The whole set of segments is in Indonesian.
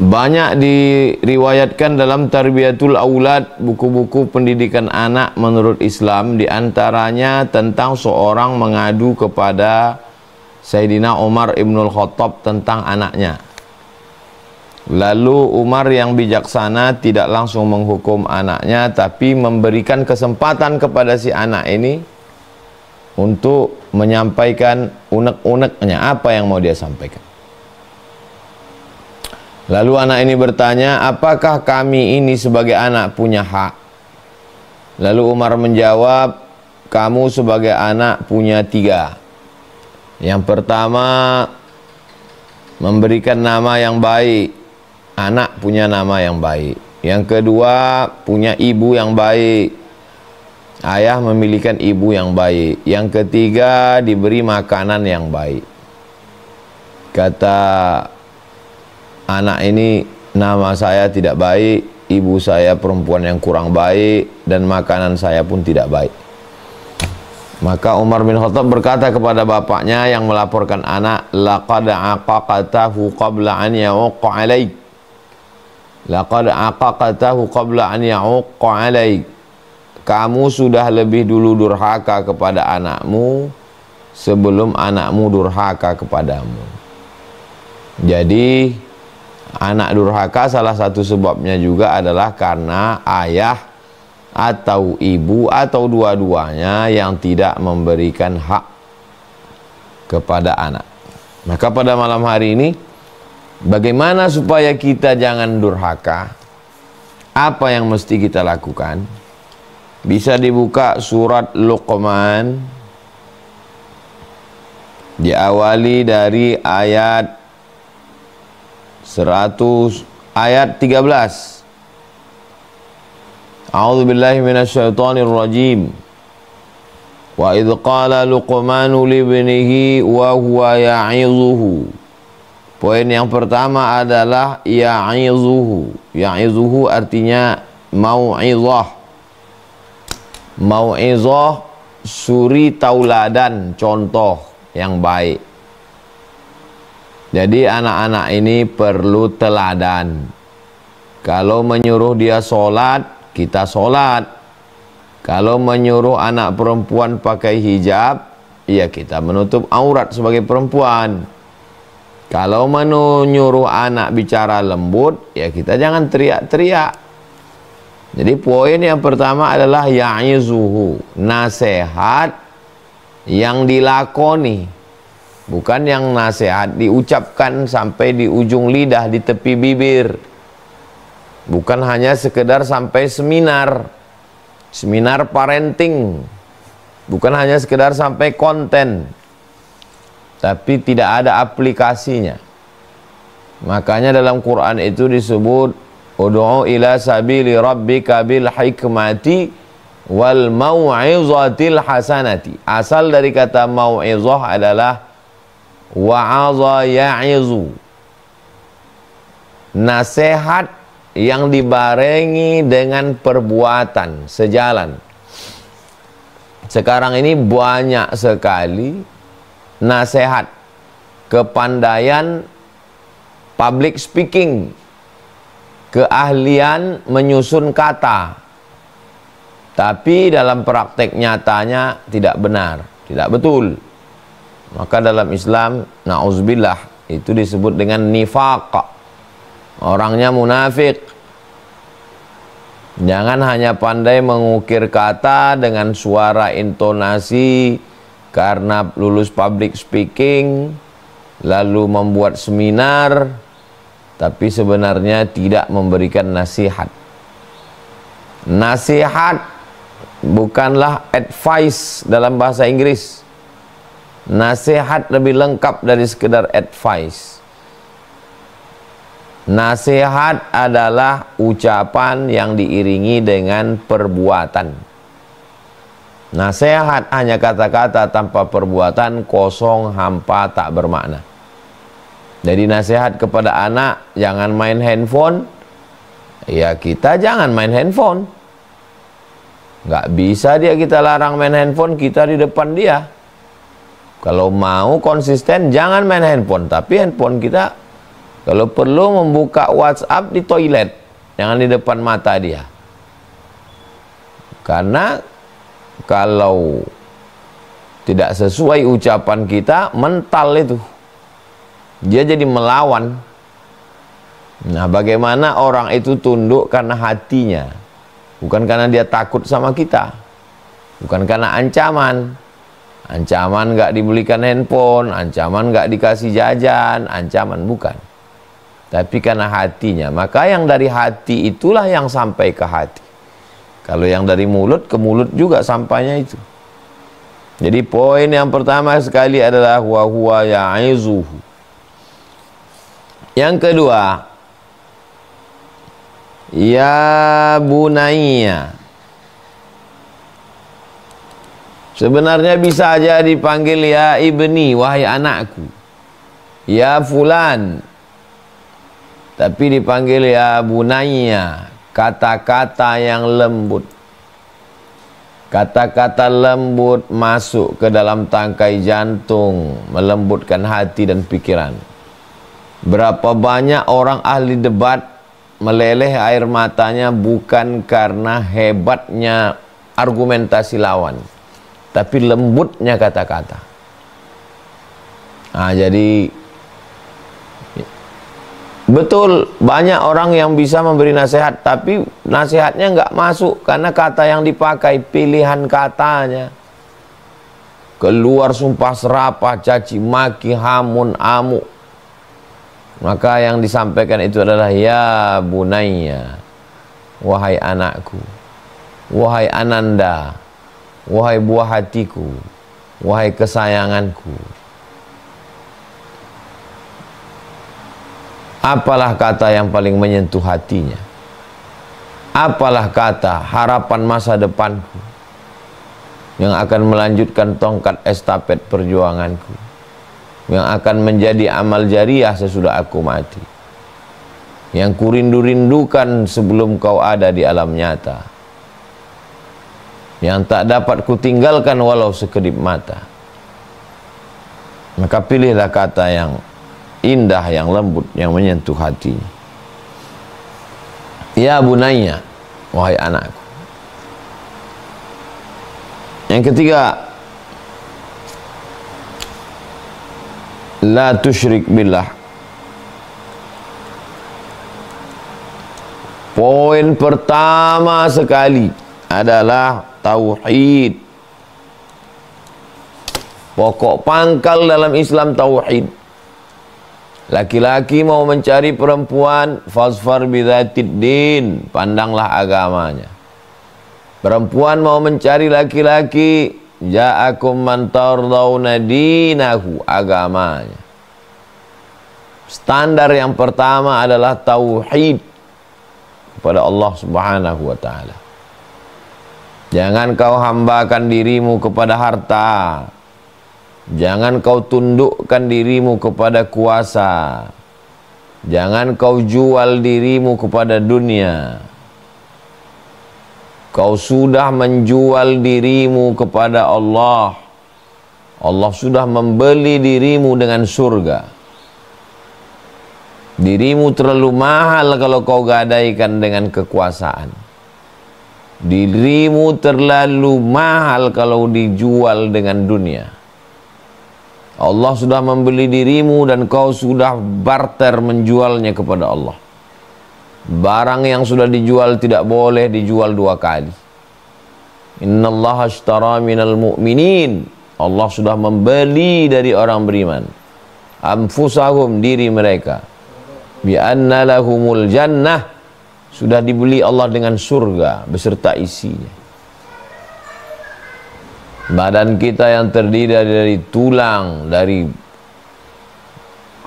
Banyak diriwayatkan dalam Tarbiyatul Aulad, buku-buku pendidikan anak menurut Islam, diantaranya tentang seorang mengadu kepada Sayyidina Umar Ibnul Khattab tentang anaknya. Lalu Umar yang bijaksana tidak langsung menghukum anaknya, tapi memberikan kesempatan kepada si anak ini untuk menyampaikan unek-uneknya, apa yang mau dia sampaikan. Lalu anak ini bertanya, apakah kami ini sebagai anak punya hak? Lalu Umar menjawab, kamu sebagai anak punya 3. Yang pertama, memberikan nama yang baik. Anak punya nama yang baik. Yang kedua, punya ibu yang baik. Ayah memilikan ibu yang baik. Yang ketiga, diberi makanan yang baik. Kata anak ini, nama saya tidak baik, ibu saya perempuan yang kurang baik, dan makanan saya pun tidak baik. Maka Umar bin Khattab berkata kepada bapaknya yang melaporkan anak, laqad aqaqatahu qabla an ya'uqqa 'alaik. Laqad aqaqatahu qabla an ya'uqqa 'alaik. Kamu sudah lebih dulu durhaka kepada anakmu sebelum anakmu durhaka kepadamu. Jadi anak durhaka salah satu sebabnya juga adalah karena ayah atau ibu atau dua-duanya yang tidak memberikan hak kepada anak. Maka pada malam hari ini, bagaimana supaya kita jangan durhaka? Apa yang mesti kita lakukan? Bisa dibuka surat Luqman, diawali dari ayat 13. A'udzu billahi minasyaitonir rajim. Wa idz qala Luqmanu li ibnihi wa huwa ya'izuhu. Poin yang pertama adalah ya'izuhu. Ya'izuhu artinya mau'izah. Mau'izah, suri tauladan, contoh yang baik. Jadi anak-anak ini perlu teladan. Kalau menyuruh dia sholat, kita sholat. Kalau menyuruh anak perempuan pakai hijab, ya kita menutup aurat sebagai perempuan. Kalau menyuruh anak bicara lembut, ya kita jangan teriak-teriak. Jadi poin yang pertama adalah ya'izuhu, nasihat yang dilakoni. Bukan yang nasihat diucapkan sampai di ujung lidah, di tepi bibir. Bukan hanya sekedar sampai seminar parenting. Bukan hanya sekedar sampai konten, tapi tidak ada aplikasinya. Makanya dalam Quran itu disebut ud'u ila sabili rabbika bil hikmati wal mau'izatil hasanati. Asal dari kata mau'izah adalah wa'aza ya'izu, nasihat yang dibarengi dengan perbuatan sejalan. Sekarang ini banyak sekali nasihat, kepandaian public speaking, keahlian menyusun kata, tapi dalam praktek nyatanya tidak benar, tidak betul. Maka dalam Islam, na'udzubillah, itu disebut dengan nifaq. Orangnya munafik. Jangan hanya pandai mengukir kata dengan suara intonasi karena lulus public speaking, lalu membuat seminar, tapi sebenarnya tidak memberikan nasihat. Nasihat bukanlah advice dalam bahasa Inggris. Nasihat lebih lengkap dari sekedar advice. Nasihat adalah ucapan yang diiringi dengan perbuatan. Nasihat hanya kata-kata tanpa perbuatan, kosong, hampa, tak bermakna. Jadi nasihat kepada anak, jangan main handphone. Ya kita jangan main handphone. Nggak bisa kita larang main handphone, kita di depan dia. Kalau mau konsisten, jangan main handphone. Tapi handphone kita Kalau perlu membuka WhatsApp di toilet, jangan di depan mata dia. Karena kalau tidak sesuai ucapan kita, mental itu. Dia jadi melawan. Nah, bagaimana orang itu tunduk karena hatinya, bukan karena dia takut sama kita, bukan karena ancaman. Ancaman nggak dibelikan handphone, ancaman nggak dikasih jajan, ancaman bukan. Tapi karena hatinya. Maka yang dari hati itulah yang sampai ke hati. Kalau yang dari mulut ke mulut juga sampainya itu. Jadi poin yang pertama sekali adalah wa huwa ya'izuhu. Yang kedua, ya bunayya. Sebenarnya bisa aja dipanggil ya ibni, wahai anakku. Ya fulan. Tapi dipanggil ya bunayya. Kata-kata yang lembut. Kata-kata lembut masuk ke dalam tangkai jantung, melembutkan hati dan pikiran. Berapa banyak orang ahli debat meleleh air matanya bukan karena hebatnya argumentasi lawan, tapi lembutnya kata-kata. Nah, jadi betul, banyak orang yang bisa memberi nasihat, tapi nasihatnya nggak masuk karena kata yang dipakai, pilihan katanya. Keluar sumpah serapah, caci maki, hamun, amuk. Maka yang disampaikan itu adalah ya bunayya, wahai anakku, wahai ananda, wahai buah hatiku, wahai kesayanganku. Apalah kata yang paling menyentuh hatinya? Apalah kata harapan masa depanku yang akan melanjutkan tongkat estafet perjuanganku, yang akan menjadi amal jariah sesudah aku mati, yang kurindu-rindukan sebelum kau ada di alam nyata, yang tak dapat kutinggalkan walau sekedip mata. Maka pilihlah kata yang indah, yang lembut, yang menyentuh hati. Ya bunayya, wahai anakku. Yang ketiga, la tusyrik billah. Poin pertama sekali adalah tauhid. Pokok pangkal dalam Islam tauhid. Laki-laki mau mencari perempuan, fasfar bidzatid din, pandanglah agamanya. Perempuan mau mencari laki-laki, ja'akum man tardawna dinahu, agamanya. Standar yang pertama adalah tauhid kepada Allah Subhanahu wa taala. Jangan kau hambakan dirimu kepada harta. Jangan kau tundukkan dirimu kepada kuasa. Jangan kau jual dirimu kepada dunia. Kau sudah menjual dirimu kepada Allah. Allah sudah membeli dirimu dengan surga. Dirimu terlalu mahal kalau kau gadaikan dengan kekuasaan. Dirimu terlalu mahal kalau dijual dengan dunia. Allah sudah membeli dirimu dan kau sudah barter menjualnya kepada Allah. Barang yang sudah dijual tidak boleh dijual dua kali. Innallaha ashtara minal mu'minin. Allah sudah membeli dari orang beriman. Anfusahum, diri mereka. Bi anna lahumul jannah. Sudah dibeli Allah dengan surga beserta isinya. Badan kita yang terdiri dari tulang, dari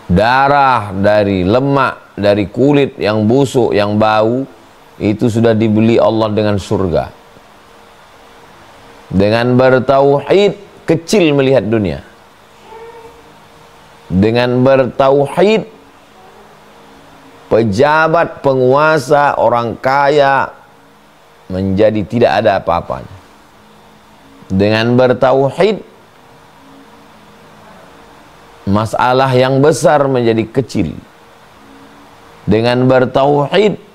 darah, dari lemak, dari kulit yang busuk, yang bau, itu sudah dibeli Allah dengan surga. Dengan bertauhid, kecil melihat dunia. Dengan bertauhid, pejabat, penguasa, orang kaya menjadi tidak ada apa-apanya. Dengan bertauhid, masalah yang besar menjadi kecil. dengan bertauhid